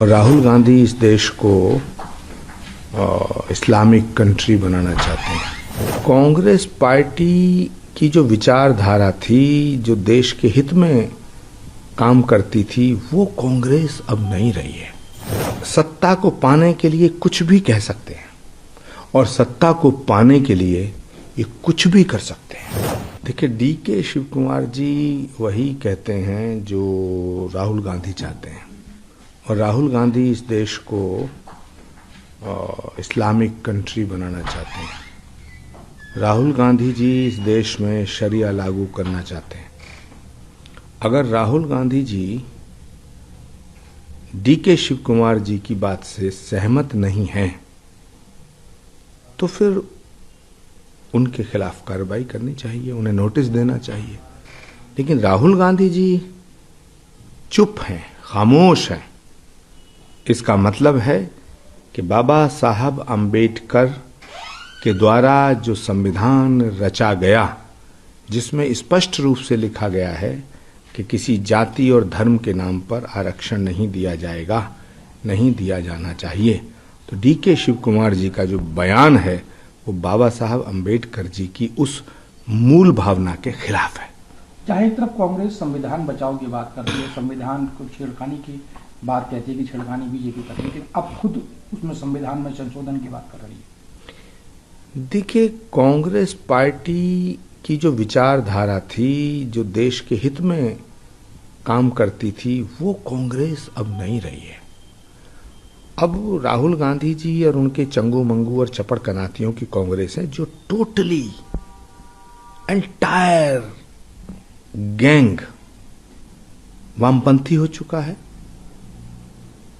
राहुल गांधी इस देश को इस्लामिक कंट्री बनाना चाहते हैं। कांग्रेस पार्टी की जो विचारधारा थी, जो देश के हित में काम करती थी, वो कांग्रेस अब नहीं रही है। सत्ता को पाने के लिए कुछ भी कह सकते हैं और सत्ता को पाने के लिए ये कुछ भी कर सकते हैं। देखिए, डीके शिव कुमार जी वही कहते हैं जो राहुल गांधी चाहते हैं, और राहुल गांधी इस देश को इस्लामिक कंट्री बनाना चाहते हैं। राहुल गांधी जी इस देश में शरिया लागू करना चाहते हैं। अगर राहुल गांधी जी डीके शिव कुमार जी की बात से सहमत नहीं हैं, तो फिर उनके खिलाफ कार्रवाई करनी चाहिए, उन्हें नोटिस देना चाहिए। लेकिन राहुल गांधी जी चुप हैं, खामोश हैं। इसका मतलब है कि बाबा साहब अंबेडकर के द्वारा जो संविधान रचा गया, जिसमें स्पष्ट रूप से लिखा गया है कि किसी जाति और धर्म के नाम पर आरक्षण नहीं दिया जाएगा, नहीं दिया जाना चाहिए, तो डीके शिव कुमार जी का जो बयान है वो बाबा साहब अंबेडकर जी की उस मूल भावना के खिलाफ है। चाहे एक तरफ कांग्रेस संविधान बचाओ की बात कर रही है, संविधान को छेड़खानी की बात कहती है कि छेड़खानी बीजेपी कर रही है, लेकिन अब खुद उसमें संविधान में संशोधन की बात कर रही है। देखिए, कांग्रेस पार्टी की जो विचारधारा थी, जो देश के हित में काम करती थी, वो कांग्रेस अब नहीं रही है। अब राहुल गांधी जी और उनके चंगू मंगू और चपड़ कनातियों की कांग्रेस है, जो टोटली एंटायर गैंग वामपंथी हो चुका है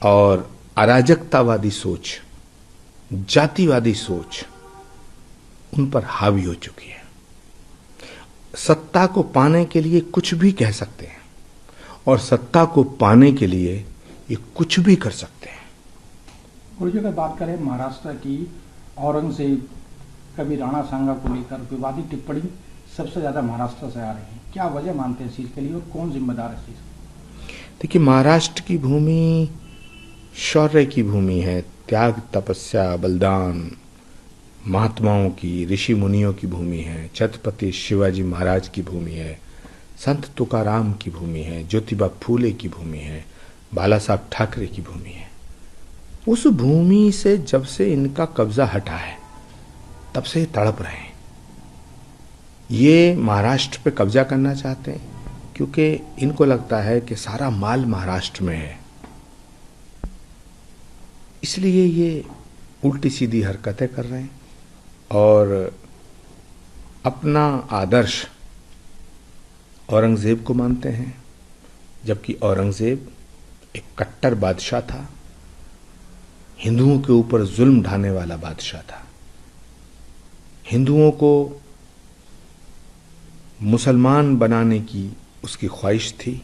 और अराजकतावादी सोच, जातिवादी सोच उन पर हावी हो चुकी है। सत्ता को पाने के लिए कुछ भी कह सकते हैं और सत्ता को पाने के लिए ये कुछ भी कर सकते हैं। गुरुजी, अगर बात करें महाराष्ट्र की, औरंगजेब, कभी राणा सांगा को लेकर विवादित टिप्पणी सबसे ज्यादा महाराष्ट्र से आ रही है, क्या वजह मानते हैं इस चीज के लिए और कौन जिम्मेदार है इस चीज? देखिए, महाराष्ट्र की भूमि शौर्य की भूमि है, त्याग, तपस्या, बलिदान, महात्माओं की, ऋषि मुनियों की भूमि है, छत्रपति शिवाजी महाराज की भूमि है, संत तुकाराम की भूमि है, ज्योतिबा फूले की भूमि है, बाला साहब ठाकरे की भूमि है। उस भूमि से जब से इनका कब्जा हटा है, तब से तड़प रहे हैं। ये महाराष्ट्र पे कब्जा करना चाहते हैं क्योंकि इनको लगता है कि सारा माल महाराष्ट्र में है, इसलिए ये उल्टी सीधी हरकतें कर रहे हैं और अपना आदर्श औरंगजेब को मानते हैं, जबकि औरंगजेब एक कट्टर बादशाह था, हिंदुओं के ऊपर जुल्म ढाने वाला बादशाह था। हिंदुओं को मुसलमान बनाने की उसकी ख्वाहिश थी,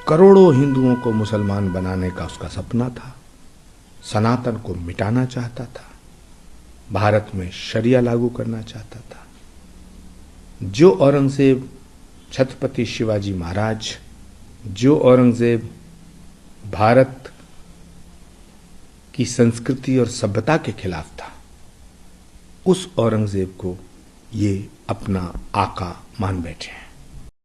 करोड़ों हिंदुओं को मुसलमान बनाने का उसका सपना था, सनातन को मिटाना चाहता था, भारत में शरिया लागू करना चाहता था। जो औरंगजेब छत्रपति शिवाजी महाराज, जो औरंगजेब भारत की संस्कृति और सभ्यता के खिलाफ था, उस औरंगजेब को ये अपना आका मान बैठे हैं।